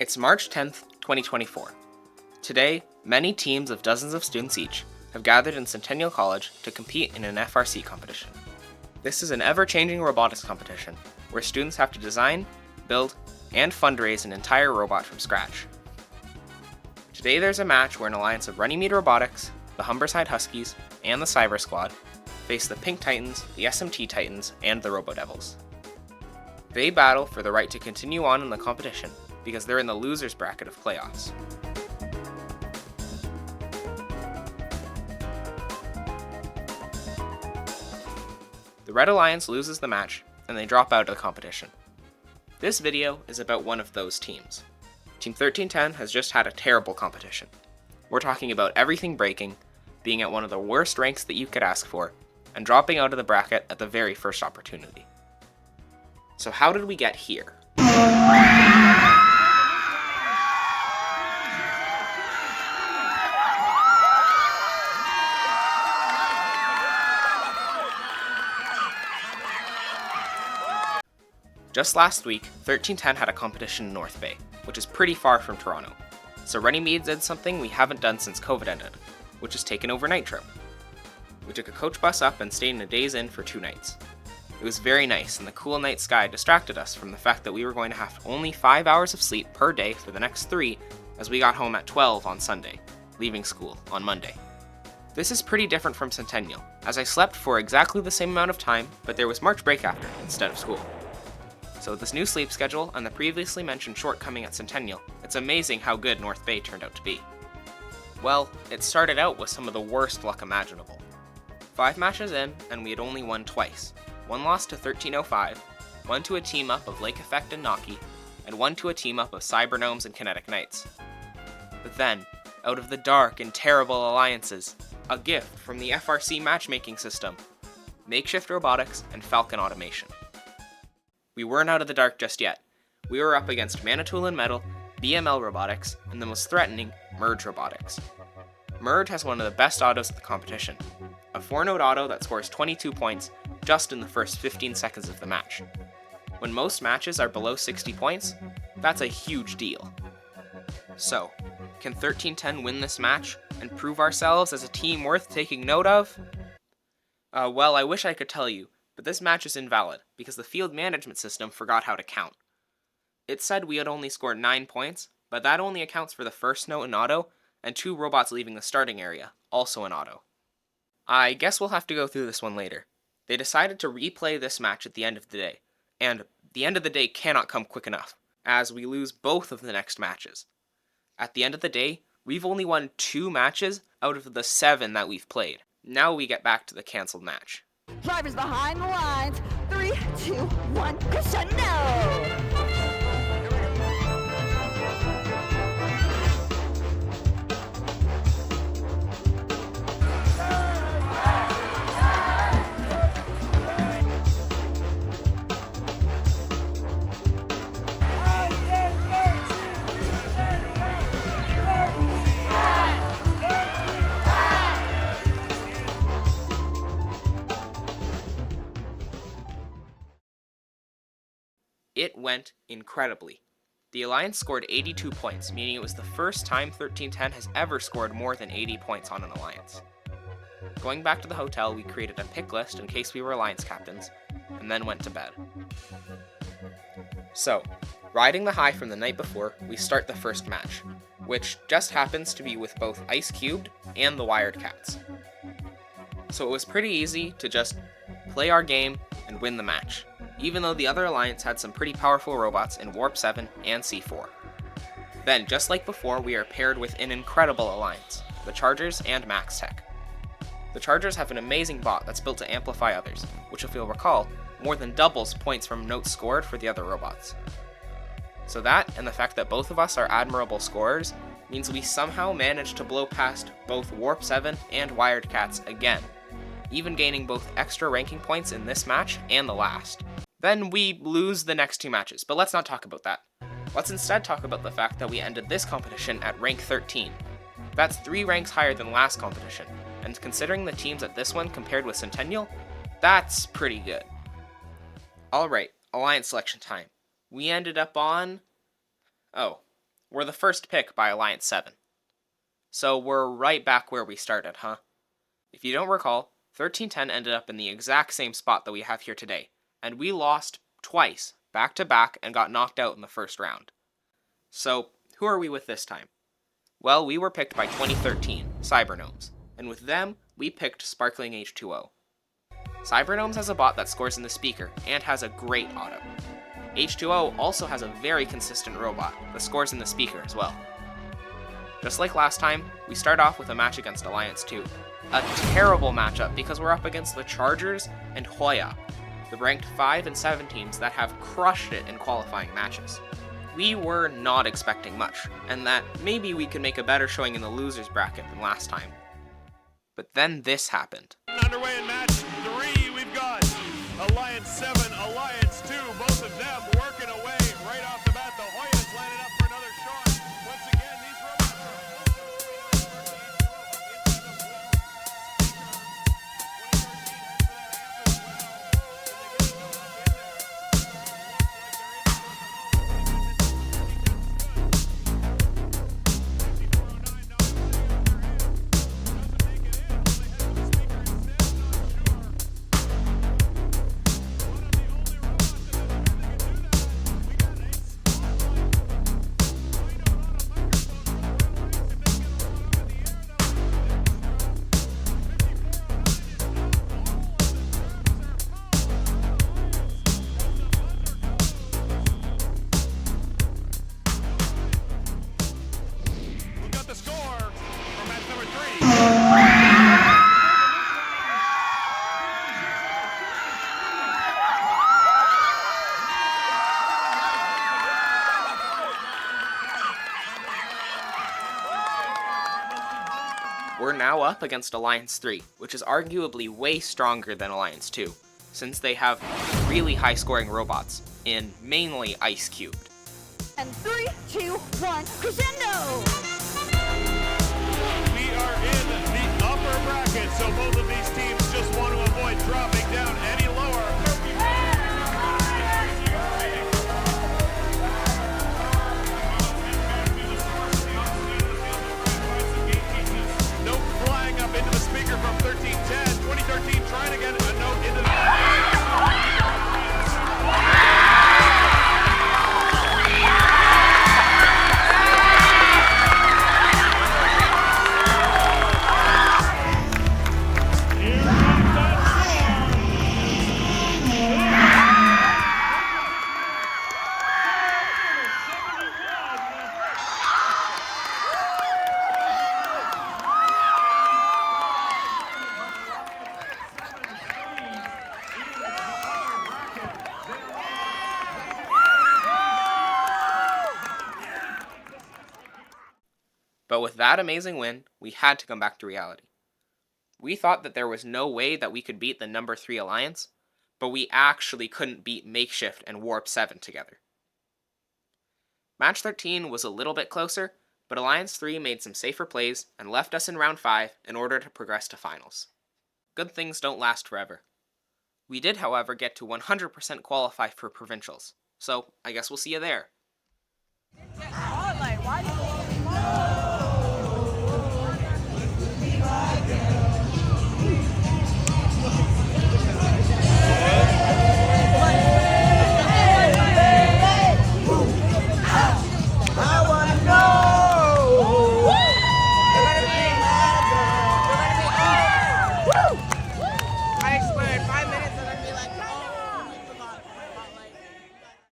It's March 10th, 2024. Today, many teams of dozens of students each have gathered in Centennial College to compete in an FRC competition. This is an ever-changing robotics competition where students have to design, build, and fundraise an entire robot from scratch. Today there's a match where an alliance of Runnymede Robotics, the Humberside Huskies, and the Cyber Squad face the Pink Titans, the SMT Titans, and the Robo Devils. They battle for the right to continue on in the competition because they're in the losers bracket of playoffs. The Red Alliance loses the match, and they drop out of the competition. This video is about one of those teams. Team 1310 has just had a terrible competition. We're talking about everything breaking, being at one of the worst ranks that you could ask for, and dropping out of the bracket at the very first opportunity. So how did we get here? Just last week, 1310 had a competition in North Bay, which is pretty far from Toronto. So Runnymede did something we haven't done since COVID ended, which is take an overnight trip. We took a coach bus up and stayed in a Days Inn for 2 nights. It was very nice, and the cool night sky distracted us from the fact that we were going to have only 5 hours of sleep per day for the next 3, as we got home at 12 on Sunday, leaving school on Monday. This is pretty different from Centennial, as I slept for exactly the same amount of time, but there was March break after, instead of school. So with this new sleep schedule and the previously mentioned shortcoming at Centennial, it's amazing how good North Bay turned out to be. Well, it started out with some of the worst luck imaginable. 5 matches in, and we had only won twice. 1 loss to 1305, 1 to a team-up of Lake Effect and Noki, and 1 to a team-up of Cybergnomes and Kinetic Knights. But then, out of the dark and terrible alliances, a gift from the FRC matchmaking system, Makeshift Robotics and Falcon Automation. We weren't out of the dark just yet. We were up against Manitoulin Metal, BML Robotics, and the most threatening, Merge Robotics. Merge has one of the best autos at the competition, a 4-node auto that scores 22 points just in the first 15 seconds of the match. When most matches are below 60 points, that's a huge deal. So, can 1310 win this match and prove ourselves as a team worth taking note of? Well, I wish I could tell you, but this match is invalid because the field management system forgot how to count. It said we had only scored 9 points, but that only accounts for the first note in auto and 2 robots leaving the starting area, also in auto. I guess we'll have to go through this one later. They decided to replay this match at the end of the day, and the end of the day cannot come quick enough, as we lose both of the next matches. At the end of the day, we've only won 2 matches out of the 7 that we've played. Now we get back to the cancelled match. Drivers behind the lines. 3, 2, 1, crescendo! It went incredibly. The Alliance scored 82 points, meaning it was the first time 1310 has ever scored more than 80 points on an Alliance. Going back to the hotel, we created a pick list in case we were Alliance captains, and then went to bed. So, riding the high from the night before, we start the first match, which just happens to be with both Ice Cubed and the Wired Cats. So it was pretty easy to just play our game and win the match, even though the other alliance had some pretty powerful robots in Warp 7 and C4. Then, just like before, we are paired with an incredible alliance, the Chargers and Max Tech. The Chargers have an amazing bot that's built to amplify others, which if you'll recall, more than doubles points from notes scored for the other robots. So that, and the fact that both of us are admirable scorers, means we somehow managed to blow past both Warp 7 and Wired Cats again, even gaining both extra ranking points in this match and the last. Then we lose the next 2 matches, but let's not talk about that. Let's instead talk about the fact that we ended this competition at rank 13. That's 3 ranks higher than last competition, and considering the teams at this one compared with Centennial, that's pretty good. Alright, Alliance selection time. We ended up on... were the first pick by Alliance 7. So we're right back where we started, huh? If you don't recall, 1310 ended up in the exact same spot that we have here today, and we lost twice, back to back, and got knocked out in the first round. So, who are we with this time? Well, we were picked by 2013, Cybergnomes, and with them, we picked Sparkling H2O. Cybergnomes has a bot that scores in the speaker, and has a great auto. H2O also has a very consistent robot that scores in the speaker as well. Just like last time, we start off with a match against Alliance 2. A terrible matchup because we're up against the Chargers and Hoya, the ranked 5 and 7 teams that have crushed it in qualifying matches. We were not expecting much, and that maybe we could make a better showing in the losers bracket than last time. But then this happened. Underway in match 3, we've got Alliance 7, Alliance 2, both of them working away right off the bat. The Hoyas lining up for another shot. Once again, these robots We're now up against Alliance 3, which is arguably way stronger than Alliance 2, since they have really high scoring robots, in mainly Ice Cubed. And 3, 2, 1, crescendo! We are in the upper bracket, so both of these teams just want to avoid dropping down any lower. Note flying up into the speaker from 1310. 2013 trying to get a note into the... But with that amazing win, we had to come back to reality. We thought that there was no way that we could beat the number 3 Alliance, but we actually couldn't beat Makeshift and Warp 7 together. Match 13 was a little bit closer, but Alliance 3 made some safer plays and left us in round 5 in order to progress to finals. Good things don't last forever. We did, however, get to 100% qualify for Provincials, so I guess we'll see you there.